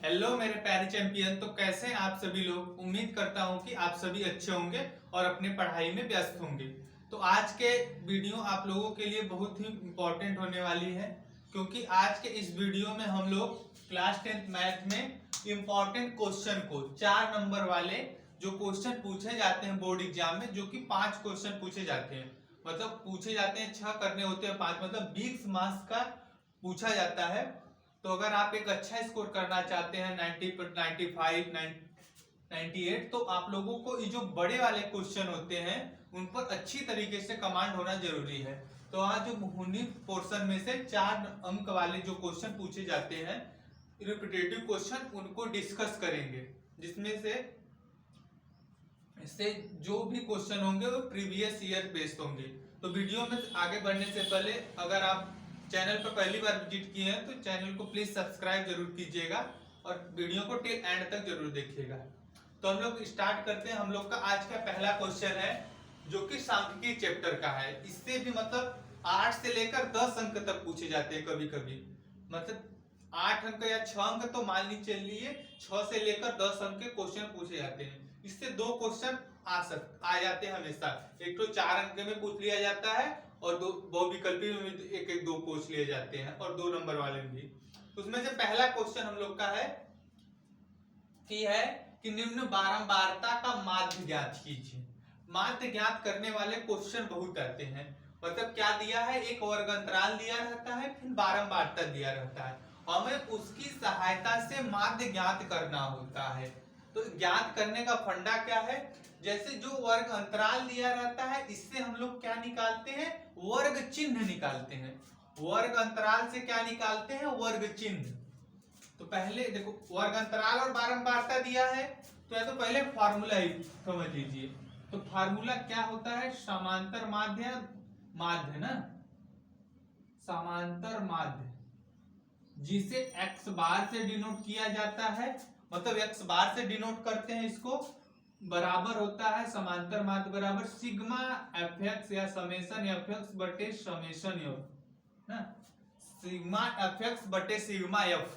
Hello मेरे प्यारे champion. तो कैसे हैं आप सभी लोग। उम्मीद करता हूं कि आप सभी अच्छे होंगे और अपने पढ़ाई में व्यस्त होंगे। तो आज के वीडियो आप लोगों के लिए बहुत ही इम्पोर्टेंट होने वाली है, क्योंकि आज के इस वीडियो में हम लोग क्लास 10th मैथ में इम्पोर्टेंट क्वेश्चन को 4 नंबर वाले जो क्वेश्चन पूछे जाते हैं बोर्ड एग्जाम में, जो कि 5 क्वेश्चन पूछे जाते हैं, मतलब पूछे जाते हैं 6 करने होते हैं 5, मतलब 20 मार्क्स का पूछा जाता है। तो अगर आप एक अच्छा स्कोर करना चाहते हैं 90 पर 95 98, तो आप लोगों को ये जो बड़े वाले क्वेश्चन होते हैं उन पर अच्छी तरीके से कमांड होना जरूरी है। तो आज जो हुनी पोर्शन में से 4 अंक वाले जो क्वेश्चन पूछे जाते हैं रिपीटेटिव क्वेश्चन, उनको डिस्कस करेंगे, जिसमें से इससे जो भी क्वेश्चन होंगे वो प्रीवियस ईयर बेस्ड होंगे। तो वीडियो में आगे बढ़ने से पहले अगर आप चैनल पर पहली बार विजिट किए हैं तो चैनल को प्लीज सब्सक्राइब जरूर कीजिएगा और वीडियो को टिल एंड तक जरूर देखिएगा। तो हम लोग स्टार्ट करते हैं। हम लोग का आज का पहला क्वेश्चन है जो कि सांख्यिकी चैप्टर का है। इससे भी मतलब 8 से लेकर 10 अंक तक पूछे जाते हैं कभी कभी, मतलब 8 अंक या 6 अंक तो मान ली चलिए, 6 से लेकर 10 अंक के क्वेश्चन पूछे जाते हैं। इससे 2 क्वेश्चन आ जाते हैं हमेशा। एक तो 4 अंक में पूछ लिया जाता है और दो बहुविकल्पी में एक एक 2 पूछ लिए जाते हैं, और 2 नंबर वाले में भी। उसमें से पहला क्वेश्चन हम लोग का है कि निम्न बारंबारता का माध्य ज्ञात कीजिए। माध्य ज्ञात करने वाले क्वेश्चन बहुत आते हैं। मतलब क्या दिया है, एक वर्ग अंतराल दिया रहता है, फिर बारंबारता दिया रहता है, हमें उसकी सहायता से माध्य ज्ञात करना होता है। तो ज्ञात करने का फंडा क्या है, जैसे जो वर्ग अंतराल दिया रहता है इससे हम लोग क्या निकालते हैं, वर्ग चिन्ह निकालते हैं। वर्ग अंतराल से क्या निकालते हैं, वर्ग चिन्ह। तो पहले देखो वर्ग अंतराल और बारंबारता दिया है, तो या तो पहले फॉर्मूला ही समझ लीजिए। तो फॉर्मूला क्या होता है, समांतर माध्य, माध्य ना, समांतर माध्य, जिसे x बार से डिनोट किया जाता है, मतलब x बार से डिनोट करते हैं इसको, बराबर होता है समांतर माध्य बराबर सिग्मा एफ एक्स या समेशन एफ एक्स बटे समेशन एफ ना, सिग्मा एफ एक्स बटे सिग्मा एफ।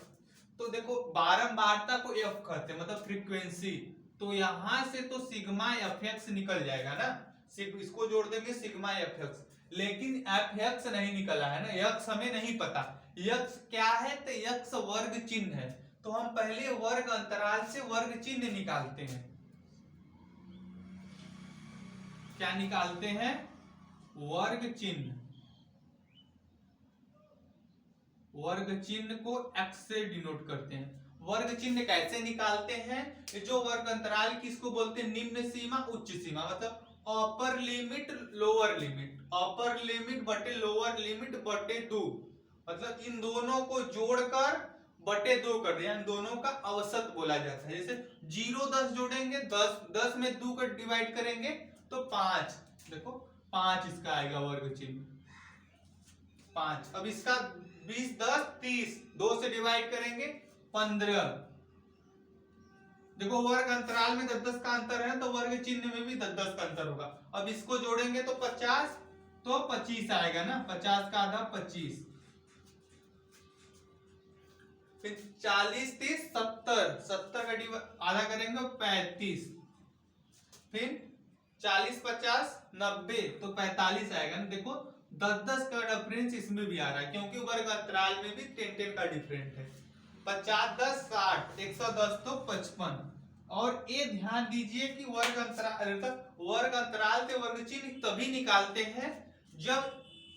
तो देखो बारंबारता को एफ कहते हैं, मतलब फ्रीक्वेंसी। तो यहां से तो सिग्मा एफ एक्स निकल जाएगा ना, इसको जोड़ देंगे सिग्मा एफ एक्स, लेकिन एफ एक्स नहीं निकला है ना, यक्स हमें नहीं पता यक्स क्या है, तो यक्स वर्ग चिन्ह है। तो हम पहले वर्ग अंतराल से वर्ग चिन्ह निकालते हैं। क्या निकालते हैं, वर्ग चिन्ह। वर्ग चिन्ह को x से डिनोट करते हैं। वर्ग चिन्ह कैसे निकालते हैं, जो वर्ग अंतराल किसको बोलते हैं, निम्न सीमा उच्च सीमा, मतलब upper limit lower limit, upper limit बटे लोअर लिमिट बटे 2, मतलब इन दोनों को जोड़कर बटे 2 कर दिया, इन दोनों का औसत बोला जाता है। जैसे 0 10 जोड़ेंगे, 10 में 2 का डिवाइड करेंगे तो 5, देखो 5 इसका आएगा वर्ग चिन्ह 5। अब इसका 20 10 30, 2 से डिवाइड करेंगे 15। देखो वर्ग अंतराल में 10 10 का अंतर है, तो वर्ग चिन्ह में भी 10 10 का अंतर होगा। अब इसको जोड़ेंगे तो 50, तो 25 आएगा ना, 50 का आधा 25, फिर 40 30 70, 70 का आधा करेंगे 35, फिर 40 50 90, तो 45 आएगा ना। देखो 10 10 का डिफरेंस इसमें भी आ रहा है, क्योंकि वर्ग अंतराल में भी 10 10 का डिफरेंट है। 50 10 60, 110 तो 55। और ये ध्यान दीजिए कि वर्ग अंतराल से वर्ग चिन्ह तभी निकालते हैं जब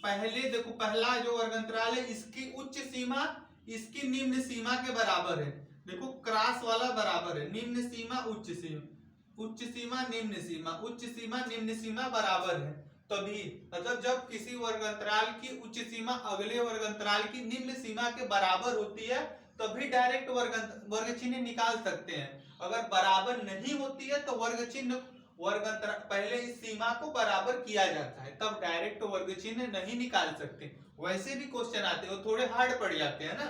पहले, देखो पहला जो वर्ग अंतराल है इसकी उच्च सीमा इसकी निम्न सीमा के बराबर है। देखो क्रॉस वाला बराबर है, निम्न सीमा उच्च सीमा, उच्च सीमा निम्न सीमा, उच्च सीमा निम्न सीमा बराबर है, तभी मतलब जब किसी वर्ग अंतराल की उच्च सीमा अगले वर्ग अंतराल की निम्न सीमा के बराबर होती है तभी डायरेक्ट वर्ग चिन्ह निकाल सकते हैं। अगर बराबर नहीं होती है तो वर्ग चिन्ह वर्ग अंतराल पहले इस सीमा को बराबर किया जाता है, तब डायरेक्ट वर्ग चिन्ह नहीं निकाल सकते। वैसे भी क्वेश्चन आते हैं वो थोड़े हार्ड पड़ जाते हैं ना।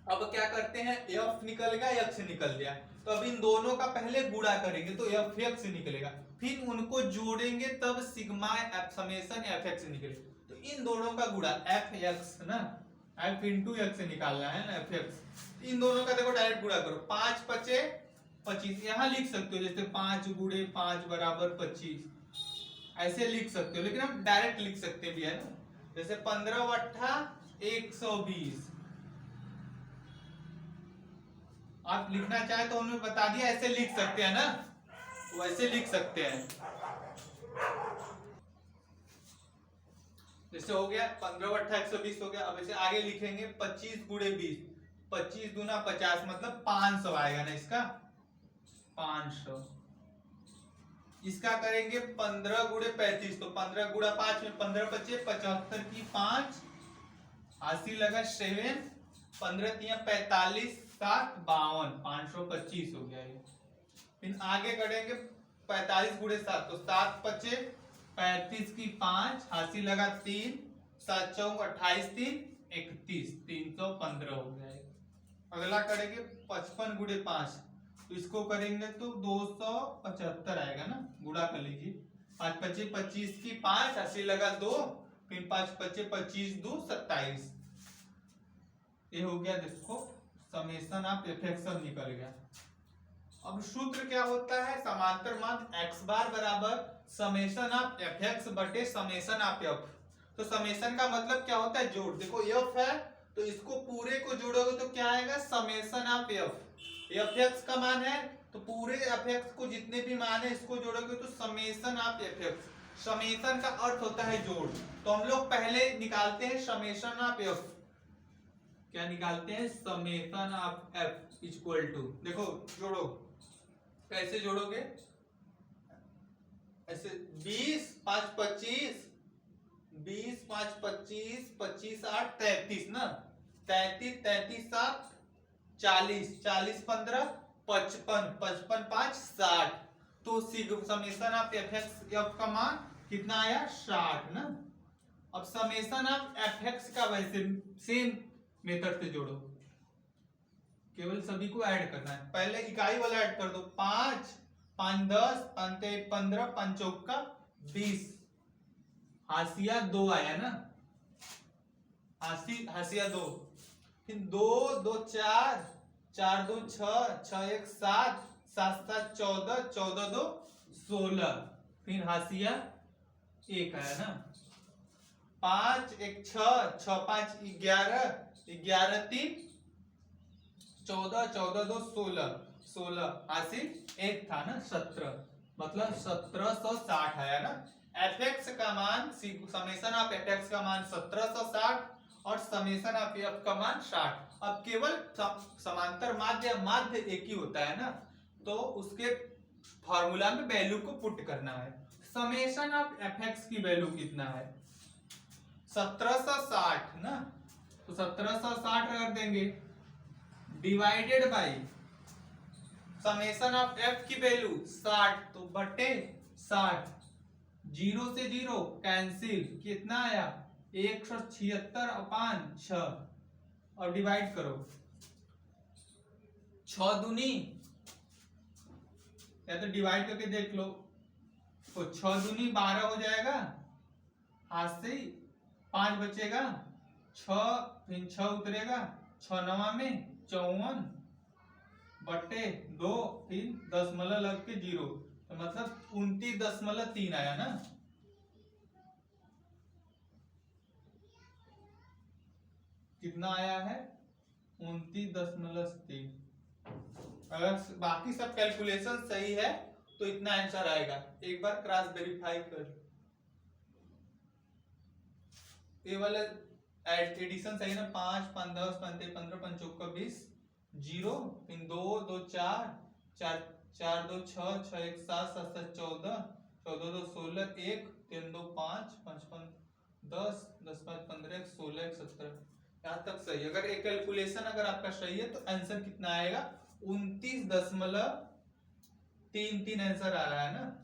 अब क्या करते हैं, एफ निकल गया एक्स निकल गया, तो अब इन दोनों का पहले गुणा करेंगे तो एफ एक्स निकलेगा, फिर उनको जोड़ेंगे तब sigma F summation F x निकलेगा। तो इन दोनों का गुणा एफ एक्स ना, एफ इंटू एक्स से निकालना है ना, एफ एक्स। इन दोनों का देखो डायरेक्ट गुणा करो, 5 पचे 25, यहाँ लिख सकते हो जैसे 5 गुणे 5 बराबर 25, ऐसे लिख सकते हो, लेकिन हम डायरेक्ट लिख सकते भी है ना, जैसे 15 अट्ठा 120। आप लिखना चाहे तो उन्होंने बता दिया, ऐसे लिख सकते हैं ना, वैसे लिख सकते हैं। जैसे हो गया 15 अट्ठा 120 हो गया। अब इसे आगे लिखेंगे 25 गुणे 20, 25 दूना 50, मतलब 500 आएगा ना इसका, 500। इसका करेंगे 15 गुणे 35, तो 15 गुणा 5 में 15 बचे 75 की 5, 80 लगा 7, 15 तिया 45, 7 52, 525 हो गया ये। फिर आगे करेंगे 45 गुणे 7, तो 7 बचे 35 की 5, 80 लगा 3, 7 चौक 28, 3 31, 315 हो गया ये। अगला करेंगे 55 गुणे 5, तो इसको करेंगे तो 275 आएगा ना, गुणा कर लीजिए, 5 पचे 25 की 5, 80 लगा 2, फिर 5 पचे 25 2 27। ये हो गया, देखो समेशन ऑफ एफ एक्स सब निकल गया। अब सूत्र क्या होता है, समांतर माध्य x बार बराबर समेशन ऑफ एफ एक्स बटे समेशन ऑफ एफ। तो समेशन का मतलब क्या होता है, जोड़। देखो एफ है तो इसको पूरे को जोड़ोगे तो क्या आएगा, summation of F. F x का मान है तो पूरे एफ एक्स को जितने भी मान है इसको जोड़ोगे तो summation of F x. Summation का अर्थ होता है जोड़, तो हम लोग पहले निकालते हैं समेशन ऑफ एफ। क्या निकालते हैं, summation of F equal to, देखो जोड़ो, कैसे जोड़ोगे, ऐसे 20 5 25, 20 5 25, 25 8 33 ना, 33 33 7 40, 40 15 55, 55 5 60। तो summation of F x F का मान कितना आया, 60 ना। अब समेशन ऑफ एफ एक्स का वैसे सेम मेथड से जोड़ो, केवल सभी को ऐड करना है। पहले इकाई वाला ऐड कर दो, 5 5 10, 5 1 15, 5 चौका 20, हाशिया 2 आया ना, हाशिया 2, फिर 2 2 4, 4 2 6, 6 1 7, 7 7 14, 14 2 16, फिर हाशिया 1 आया ना, 5 1 6, 6 5 11, 11 3 14, 14 2 16, 16 हासिल 1 था ना 17, मतलब 1760 आया ना। एफ एक्स का मान, समेशन ऑफ एफ एक्स का मान 1760 और समेशन ऑफ एफ का मान 60। अब केवल समांतर माध्य माध्य एक ही होता है ना, तो उसके फॉर्मूला में वैल्यू को पुट करना है। समेशन ऑफ एफ एक्स की वैल्यू कितना है, 1760 ना, तो 1760 कर देंगे divided by summation of F की वैल्यू 60, तो बटे 60, 0 से 0 कैंसिल, कितना आया 176/6, और डिवाइड करो 6 दूनी, या तो डिवाइड करके देख लो, तो 6 दूनी 12 हो जाएगा, हाथ से 5 बचेगा, 6 फिर 6 उतरेगा, 6 9 में 54 बटे 2, फिर दशमलव लग के 0, तो मतलब 29.3 आया ना। कितना आया है, 29.3। अगर बाकी सब कैलकुलेशन सही है तो इतना आंसर आएगा, एक बार क्रॉस वेरीफाई कर। ये वाला एडिशन सही ना, 5 5 10 5 15 5 चौका 20, 0 फिर 2 2 4 4 4 2 6 6 1 7 7 7 14 14 2 16 1 3 2 5 5 5 10 10 5 15 1 16 1 17, यहाँ तक सही। अगर एक कैलकुलेशन अगर आपका सही है तो आंसर कितना आएगा, 29.33 आंसर आ रहा है ना,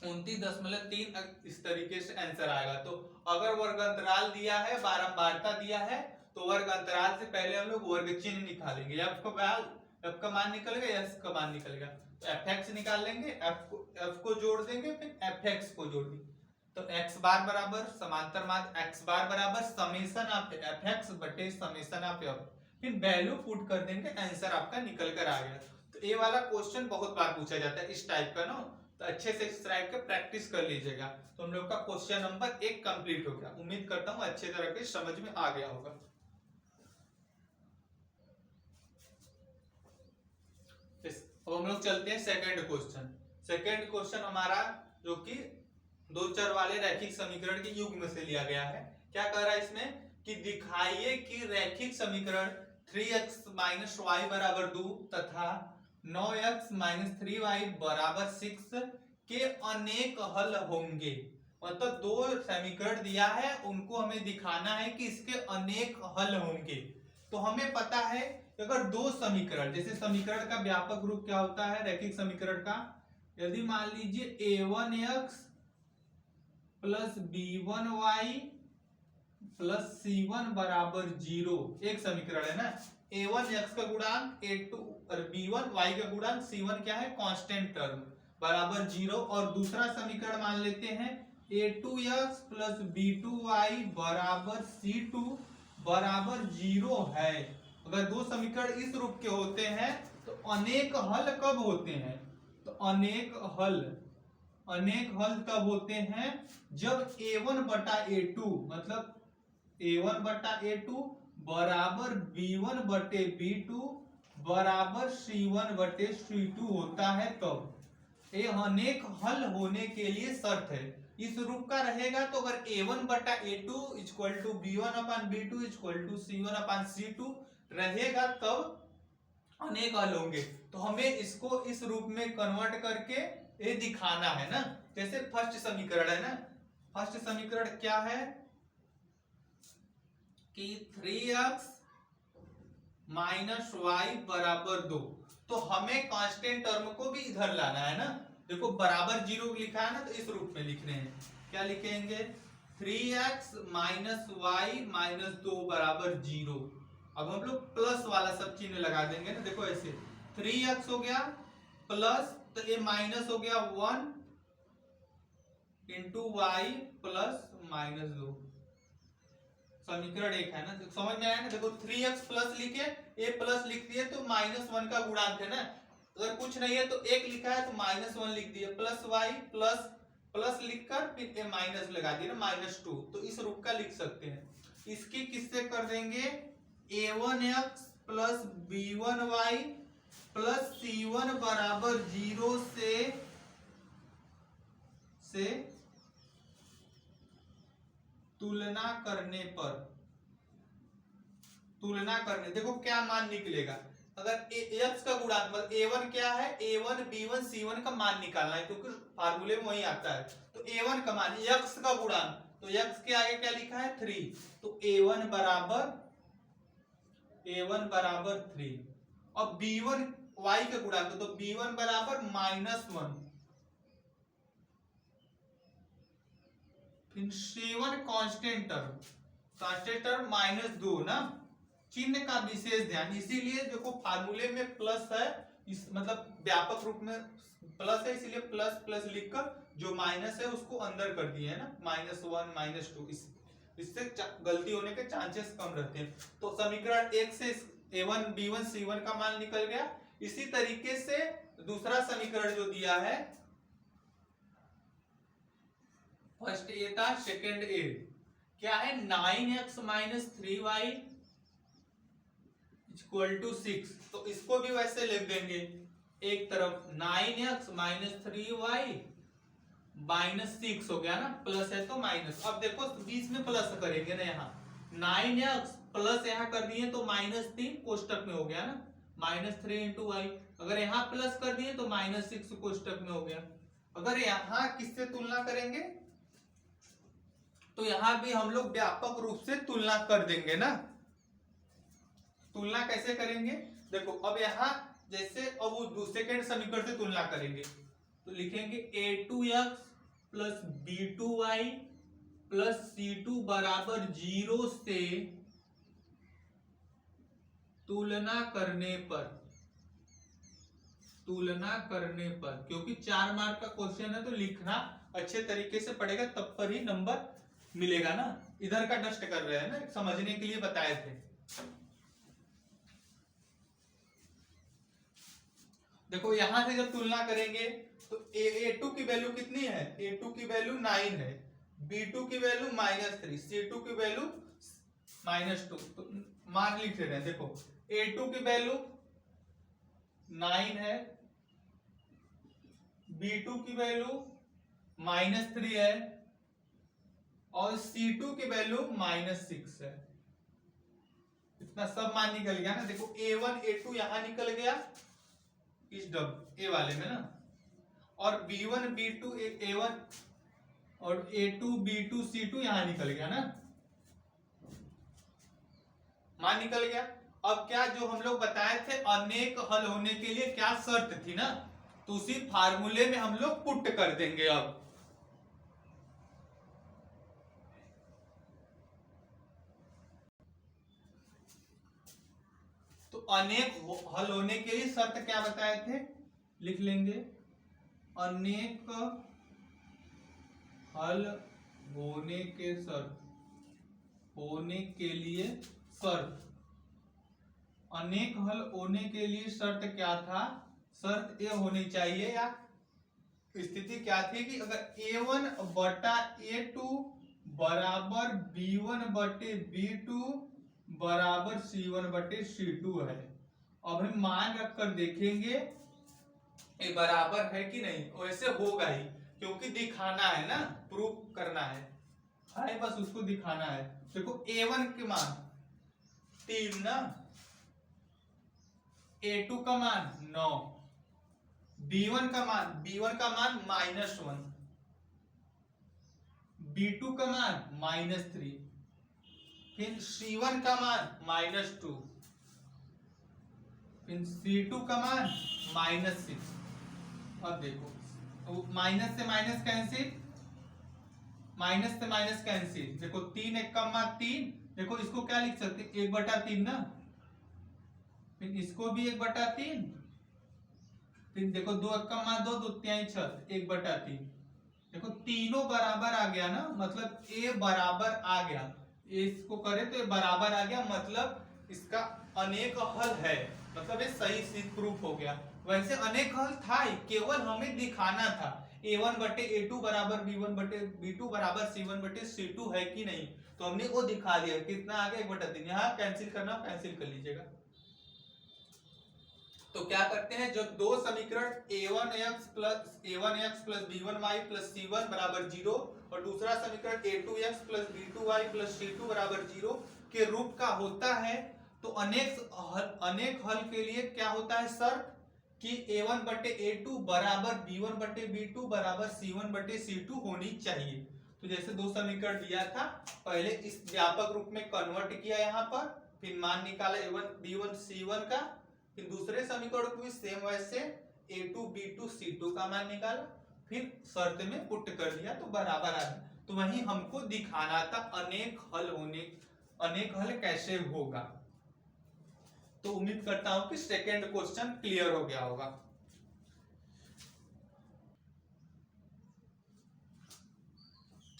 29.3 इस तरीके से आंसर आएगा। तो अगर वर्ग अंतराल दिया है, बारंबारता दिया है, तो वर्ग अंतराल से पहले हम लोग वर्ग चिन्ह निकालेंगे, एफ का मान निकल गया, एस का मान निकल गया, तो एफ एक्स निकाल लेंगे, एफ को जोड़ देंगे, फिर एफ एक्स को जोड़ देंगे। तो x बार बराबर समांतर माध्य x बार बराबर समेशन ऑफ fx बटे समेशन ऑफ f, फिर वैल्यू पुट कर देंगे, आंसर आपका निकल कर आ गया। तो ये वाला क्वेश्चन बहुत बार पूछा जाता है इस टाइप का ना, तो अच्छे से इस टाइप का प्रैक्टिस कर लीजिएगा। तो हम लोग का क्वेश्चन नंबर 1 कंप्लीट हो गया। उम्मीद करता हूँ अच्छे तरह के समझ में आ गया होगा। अब हम लोग चलते हैं सेकंड क्वेश्चन। सेकंड क्वेश्चन हमारा जो कि दो चर वाले रैखिक समीकरण के युग्म से लिया गया है। क्या कह रहा है इसमें कि दिखाइए कि रैखिक समीकरण 3x - y बराबर 2 तथा 9x - 3y बराबर 6 के अनेक हल होंगे। मतलब दो समीकरण दिया है, उनको हमें दिखाना है कि इसके अनेक हल होंगे। तो हमें पता है कि अगर दो समीकरण, जैसे समीकरण का व्यापक रूप क्या होता है रैखिक समीकरण का, यदि मान लीजिए a1x plus b1y plus c1 बराबर 0 एक समीकरण है ना, a1 x का गुणांक a2 और b1 y का गुणांक c1 क्या है, कांस्टेंट टर्म बराबर 0। और दूसरा समीकरण मान लेते हैं a2x प्लस b2y बराबर c2 बराबर 0 है। अगर दो समीकरण इस रूप के होते हैं तो अनेक हल कब होते हैं, तो अनेक हल तब होते हैं जब a1 बटा a2 मतलब a1 बटा a2 बराबर b1 बटे b2 बराबर c1 बटे c2 होता है। तब ये अनेक हल होने के लिए शर्त है इस रूप का रहेगा। तो अगर a1 बटा a2 equal to b1 upon b2 equal to c1 upon c2 रहेगा तब अनेक हल होंगे। तो हमें इसको इस रूप में कन्वर्ट करके ये दिखाना है ना। जैसे फर्स्ट समीकरण है ना, फर्स्ट समीकरण क्या है कि 3x - y बराबर 2। तो हमें कांस्टेंट टर्म को भी इधर लाना है ना। देखो बराबर 0 लिखा है ना, तो इस रूप में लिख रहे हैं। क्या लिखेंगे 3x - y - 2 बराबर 0। अब हम लोग प्लस वाला सब चिन्ह लगा देंगे ना। देखो ऐसे 3x हो गया प्लस, तो ये माइनस हो गया 1 इंटू वाई प्लस -2। समीकरण 1 है ना, समझ में आया ना। देखो 3x प्लस लिखे, a प्लस लिख दिए तो -1 का गुणांक है ना। अगर कुछ नहीं है तो 1 लिखा है तो -1 लिख दिए, प्लस वाई प्लस प्लस लिखकर फिर ए माइनस लगा दिए ना -2। तो इस रूप का लिख सकते हैं। इसकी किससे कर देंगे a1x plus b1y plus c1 बराबर 0 से तुलना करने देखो क्या मान निकलेगा। अगर x का गुणांक मतलब a1 क्या है, a1 b1 c1 का मान निकालना है क्योंकि फार्मूले में वही आता है। तो a1 का मान x का गुणांक, तो x के आगे क्या लिखा है 3, तो a1 बराबर 3। और b1 y का गुणांक, तो b1 बराबर -1, फिर c1 कांस्टेंट टर्म -2 ना। चिन्ह का विशेष ध्यान, इसीलिए देखो फार्मूले में प्लस है, इस मतलब व्यापक रूप में प्लस है, इसीलिए प्लस प्लस लिखकर जो माइनस है उसको अंदर कर दिए है ना, -1 -2। इससे गलती होने के चांसेस कम रहते हैं। तो समीकरण 1 से a1 b1 c1 का मान निकल गया। इसी तरीके से दूसरा समीकरण जो दिया है, फर्स्ट ए था, सेकंड ए क्या है 9x - 3y इक्वल टू 6। तो इसको भी वैसे लिख देंगे, एक तरफ 9x - 3y -6 हो गया ना, प्लस है तो माइनस। अब देखो बीच में प्लस करेंगे ना, यहाँ 9x प्लस यहाँ कर दिए तो -3 कोष्टक में हो गया ना, -3 इंटू वाई। अगर यहाँ प्लस कर दिए तो -6 कोष्टक में हो गया। अगर यहाँ किससे तुलना करेंगे तो यहाँ भी हम लोग व्यापक रूप से तुलना कर देंगे ना। तुलना कैसे करेंगे, देखो अब यहाँ जैसे अब वो सेकंड समीकरण से तुलना करेंगे तो लिखेंगे a2x plus b2y plus c2 बराबर 0 से तुलना करने पर, क्योंकि 4 मार्क का क्वेश्चन है तो लिखना अच्छे तरीके से पढ़ेगा तब पर ही नंबर मिलेगा ना। इधर का डस्ट कर रहे हैं ना, समझने के लिए बताए थे। देखो यहां से जब तुलना करेंगे तो A2 की वैल्यू कितनी है, A2 की वैल्यू 9 है, B2 की वैल्यू -3, C2 की वैल्यू -2। तो मान लिख रहे हैं, देखो A2 की वैल्यू 9 है, B2 की वैल्यू -3 है और C2 की वैल्यू -6 है। इतना सब मान निकल गया ना। देखो A1 A2 यहां निकल गया इस ए वाले में ना, और B1 B2 A1 और A2 B2 C2 यहां निकल गया ना, मान निकल गया। अब क्या जो हम लोग बताए थे अनेक हल होने के लिए क्या शर्त थी ना, तो उसी फार्मूले में हम लोग पुट कर देंगे। अब तो अनेक हल होने के लिए शर्त क्या बताए थे, लिख लेंगे। अनेक हल होने के शर्त, होने के लिए शर्त, अनेक हल होने के लिए शर्त क्या था, शर्त ये होनी चाहिए या स्थिति क्या थी कि अगर A1 बटा A2 बराबर B1 बटे B2 बराबर C1 बटे C2 है। अब हम मान रखकर देखेंगे ये बराबर है कि नहीं, वैसे होगा ही क्योंकि दिखाना है ना, प्रूफ करना है बस उसको दिखाना है। देखो A1 के मान 3 ना, A2 का मान 9, B1 का मान -1, B2 का मान -3, फिर C1 का मान -2, फिर C2 का मान -6। अब देखो तो माइनस से माइनस कैंसिल, माइनस से माइनस कैंसिल। देखो 3 एक कम 3, देखो इसको क्या लिख सकते हैं 1/3 ना, फिर इसको भी 1/3, फिर देखो 2 एक कम 2, 2 तिहाई 6, 1/3। देखो तीनों बराबर आ गया ना, मतलब ए बराबर आ गया, इसको करे तो ये बराबर आ गया, मतलब इसका अनेक हल है, मतलब ये सही सिद्ध प्रूफ हो गया। वैसे अनेक हल था ही, केवल हमें दिखाना था A1 बटे A2 बराबर B1 बटे B2 बराबर C1 बटे C2 है कि नहीं, तो हमने वो दिखा दिया। कितना आ गया 1/3। यहाँ कैंसिल करना कैंसिल कर लीजिएगा। तो क्या करते हैं, जो दो समीकरण A1x plus B1y plus C1 बराबर 0 और दूसरा समीकरण A2x plus B2y plus C2 बराबर 0 के रूप का होता है, तो अनेक हल के लिए क्या होता है शर्त कि A1 बटे A2 बराबर B1 बटे B2 बराबर C1 बटे C2 होनी चाहिए। तो जैसे दो समीकरण दिया था, पहले इस व्यापक रूप में कन्वर्ट किया यहाँ पर, फिर मान निकाला A1 B1 C1 का, फिर दूसरे समीकरण को भी सेम वैसे A2 B2 C2 का मान निकाला, फिर शर्त में पुट कर दिया तो बराबर आ गया। तो वही हमको दिखाना था अनेक हल कैसे होगा। तो उम्मीद करता हूं कि सेकंड क्वेश्चन क्लियर हो गया होगा।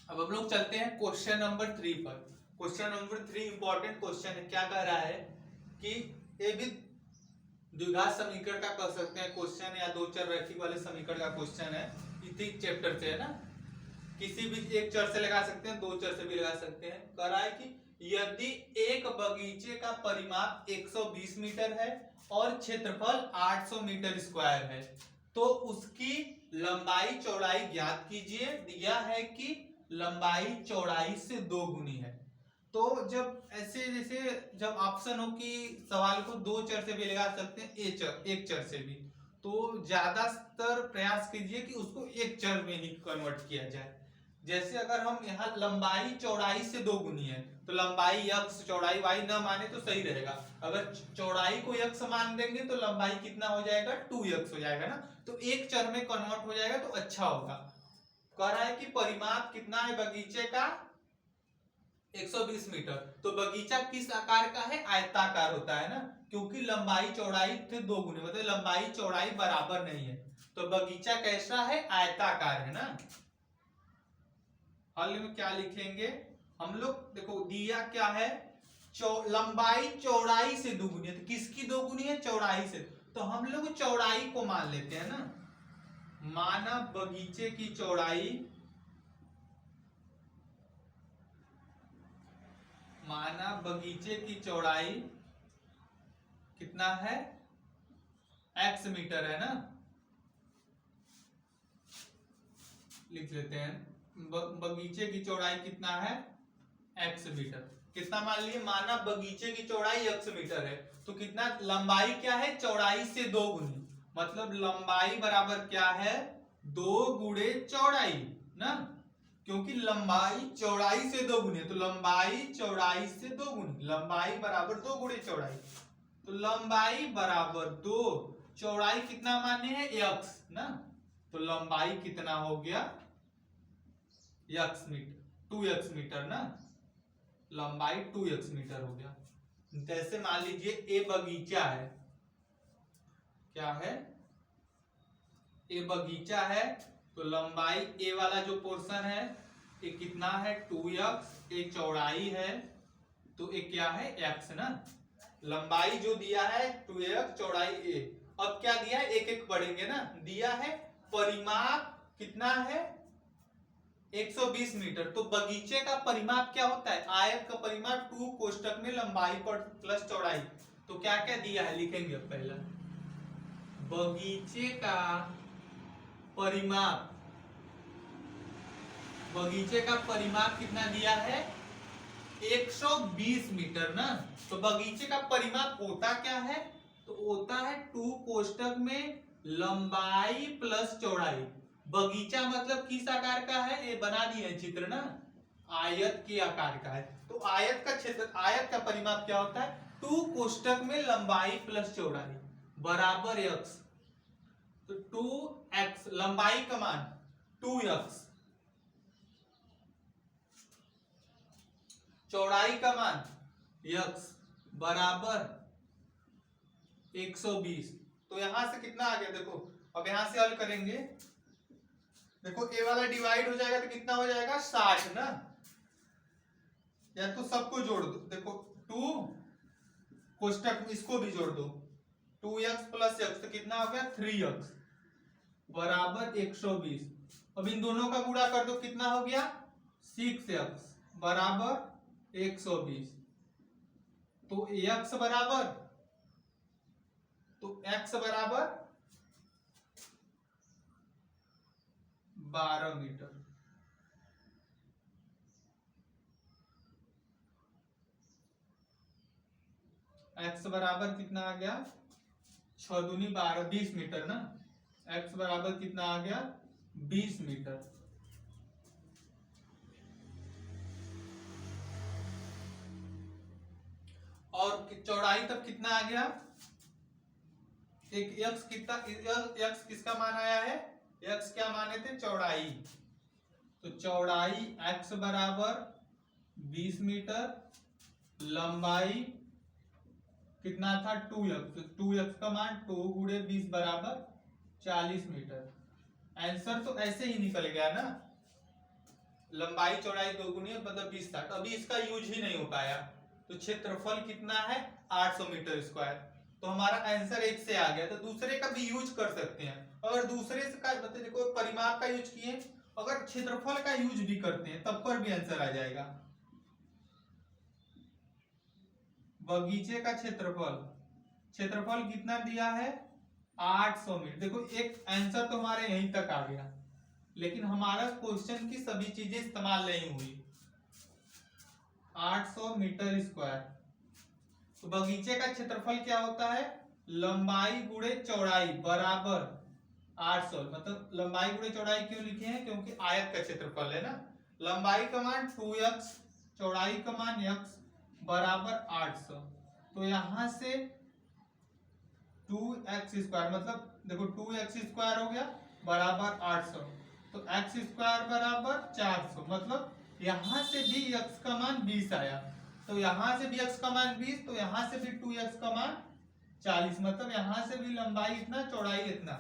अब हम लोग चलते हैं क्वेश्चन नंबर 3 पर। क्वेश्चन नंबर 3 इंपॉर्टेंट क्वेश्चन है। क्या कह रहा है कि ये भी द्विघात समीकरण का कह सकते हैं क्वेश्चन, या दो चर रैखिक वाले समीकरण का क्वेश्चन है, इसी चैप्टर से है ना, किसी भी एक चर से लगा सकते हैं, दो चर से भी लगा सकते हैं। कह रहा है कि यदि एक बगीचे का परिमाप 120 मीटर है और क्षेत्रफल 800 मीटर स्क्वायर है, तो उसकी लंबाई चौड़ाई ज्ञात कीजिए। दिया है कि लंबाई चौड़ाई से 2 गुनी है। तो जब ऐसे जैसे जब ऑप्शन हो कि सवाल को दो चर से भी लगा सकते हैं, एक चर से भी, तो ज्यादातर प्रयास कीजिए कि उसको एक चर में ही कन्वर्ट किया जाए। जैसे अगर हम यहाँ लंबाई चौड़ाई से 2 गुनी है, तो लंबाई x चौड़ाई y न माने तो सही रहेगा। अगर चौड़ाई को x मान देंगे तो लंबाई कितना हो जाएगा 2x हो जाएगा ना, तो एक चर में कन्वर्ट हो जाएगा तो अच्छा होगा। कह रहा है कि परिमाप कितना है बगीचे का 120 मीटर, तो बगीचा किस आकार का है, आयताकार होता है ना, क्योंकि लंबाई चौड़ाई थे 2 गुने, मतलब लंबाई चौड़ाई बराबर नहीं है, तो बगीचा कैसा है, आयताकार है ना। हल में क्या लिखेंगे हम लोग, देखो दिया क्या है, लंबाई चौड़ाई से दोगुनी है, तो किसकी दोगुनी है, चौड़ाई से, तो हम लोग चौड़ाई को मान लेते हैं ना, माना बगीचे की चौड़ाई, माना बगीचे की चौड़ाई कितना है, x मीटर है ना, लिख लेते हैं, बगीचे की चौड़ाई कितना है, x मीटर, कितना मान लिए, माना बगीचे की चौड़ाई x मीटर है, तो कितना, लंबाई क्या है, चौड़ाई से दो गुनी, मतलब लंबाई बराबर क्या है, 2 गुणे चौड़ाई ना, क्योंकि लंबाई चौड़ाई से दो गुनी है, तो लंबाई चौड़ाई से दो गुनी, लंबाई बराबर 2 गुणे चौड़ाई, तो लंबाई बराबर 2, चौड़ाई कितना माने हैं, x ना, तो लंबाई कितना हो गया, x मीटर, 2x मीटर ना, लंबाई 2x मीटर हो गया। जैसे मान लीजिए ए बगीचा है, क्या है, ए बगीचा है, तो लंबाई ए वाला जो पोर्शन है ये कितना है, 2x, ए चौड़ाई है, तो ये क्या है, x ना, लंबाई जो दिया है 2x, चौड़ाई a, अब क्या दिया है, एक एक पढ़ेंगे ना, दिया है परिमाप कितना है, 120 मीटर, तो बगीचे का परिमाप क्या होता है, आयत का परिमाप 2 कोष्टक में लंबाई पर प्लस चौड़ाई, तो क्या क्या दिया है लिखेंगे, पहला बगीचे का परिमाप, बगीचे का परिमाप कितना दिया है, 120 मीटर ना, तो बगीचे का परिमाप होता क्या है, तो होता है 2 कोष्टक में लंबाई प्लस चौड़ाई, बगीचा मतलब किस आकार का है, ये बना दिए चित्र ना, आयत के आकार का है, तो आयत का क्षेत्र, आयत का परिमाप क्या होता है, 2 कोष्टक में लंबाई प्लस चौड़ाई बराबर x, तो 2x, लंबाई का मान 2x, चौड़ाई का मान x बराबर 120, तो यहां से कितना आ गया, देखो अब यहां से हल करेंगे, देखो ए वाला डिवाइड हो जाएगा तो कितना हो जाएगा, 60 ना, या तो सबको जोड़ दो, देखो 2 कोष्टक इसको भी जोड़ दो, 2x प्लस x, तो कितना हो गया 3x बराबर 120, अब इन दोनों का गुणा कर दो, कितना हो गया 6x बराबर 120, तो x बराबर, तो x बराबर 12 मीटर, x बराबर कितना आ गया, 6 दूनी 12, 20 मीटर ना, x बराबर कितना आ गया 20 मीटर, और चौड़ाई तब कितना आ गया, एक x कितना, x किसका मान आया है, x क्या माने थे, चौड़ाई, तो चौड़ाई x बराबर 20 मीटर, लंबाई कितना था 2x, तो 2x का मान 2 गुणे 20 बराबर 40 मीटर, आंसर तो ऐसे ही निकल गया ना, लंबाई चौड़ाई दोगुनी मतलब 20 था, अभी इसका यूज ही नहीं हो पाया, तो क्षेत्रफल कितना है 800 मीटर स्क्वायर, तो हमारा आंसर एक से आ गया, तो दूसरे का भी यूज कर सकते हैं, अगर दूसरे से का मतलब देखो परिमाप का यूज किए, अगर क्षेत्रफल का यूज भी करते हैं तब पर भी आंसर आ जाएगा, बगीचे का क्षेत्रफल, क्षेत्रफल कितना दिया है 800 मीटर, देखो एक आंसर तो हमारे यहीं तक आ गया, लेकिन हमारा क्वेश्चन की सभी चीजें इस्तेमाल नहीं हुई, 800 मीटर स्क्वायर, तो बगीचे का क्षेत्रफल क्या होता है, लंबाई गुणे चौड़ाई बराबर 800, मतलब लंबाई गुणे चौड़ाई क्यों लिखे हैं, क्योंकि आयत का क्षेत्रफल है ना, लंबाई का मान 2x, चौड़ाई का मान x बराबर 800, तो यहां से 2x स्क्वायर, मतलब देखो 2x स्क्वायर हो गया बराबर 800, तो x स्क्वायर बराबर 400, मतलब यहां से भी x का मान 20 आया, तो यहां से भी x का मान 20, तो यहां से भी 2x का मान 40, मतलब यहां से भी लंबाई इतना चौड़ाई इतना,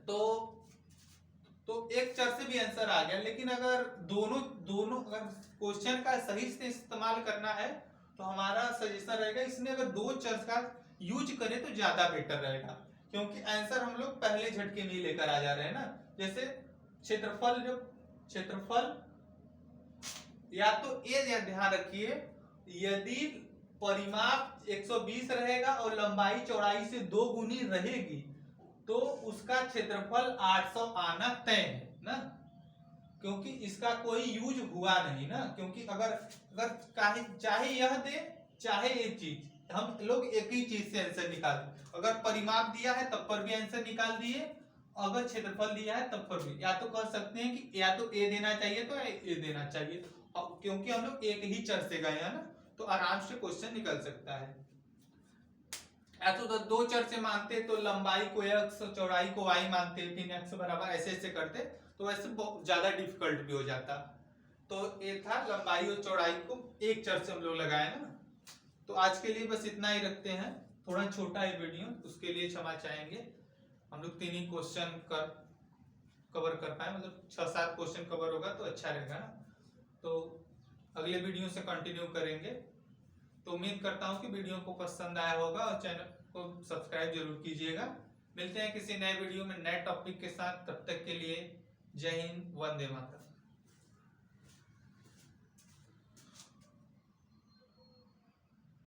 तो तो एक चर से भी आंसर आ गया। लेकिन अगर दोनों दोनों अगर क्वेश्चन का सही से इस्तेमाल करना है तो हमारा सजेशन रहेगा इसमें अगर दो चर का यूज करें तो ज्यादा बेटर रहेगा, क्योंकि आंसर हम लोग पहले झटके में ही लेकर आ जा रहे हैं ना। जैसे क्षेत्रफल, जो क्षेत्रफल या तो ये ध्यान रखिए, यदि परिमाप 120 रहेगा और लंबाई चौड़ाई से 2 गुनी रहेगी तो उसका क्षेत्रफल 800 आना तय है ना, क्योंकि इसका कोई यूज हुआ नहीं ना। क्योंकि अगर अगर चाहे यह दे चाहे ये चीज, हम लोग एक ही चीज से आंसर निकाल, अगर परिमाप दिया है तब पर भी आंसर निकाल दिए, अगर क्षेत्रफल दिया है तब पर भी। या तो कह सकते हैं कि या तो ए देना चाहिए तो ए देना चाहिए, क्योंकि हम लोग एक ही चर से गए हैं ना, तो आराम से क्वेश्चन निकल सकता है। या तो दो चर से मानते तो लंबाई को x चौड़ाई को y मानते, फिर x बराबर ऐसे ऐसे करते तो वैसे बहुत ज्यादा डिफिकल्ट भी हो जाता। तो ये था लंबाई और चौड़ाई को एक चर से हम लोग लगाए ना। तो आज के लिए बस इतना ही रखते हैं, थोड़ा छोटा है वीडियो, उसके लिए क्षमा चाहेंगे। हम लोग 3 ही क्वेश्चन कवर कर पाए, मतलब 6-7 क्वेश्चन कवर होगा तो अच्छा रहेगा ना। तो अगले वीडियो से कंटिन्यू करेंगे। तो उम्मीद करता हूँ कि वीडियो को पसंद आया होगा और चैनल को सब्सक्राइब जरूर कीजिएगा। मिलते हैं किसी नए वीडियो में नए टॉपिक के साथ, तब तक के लिए जय हिंद, वंदे मातरम।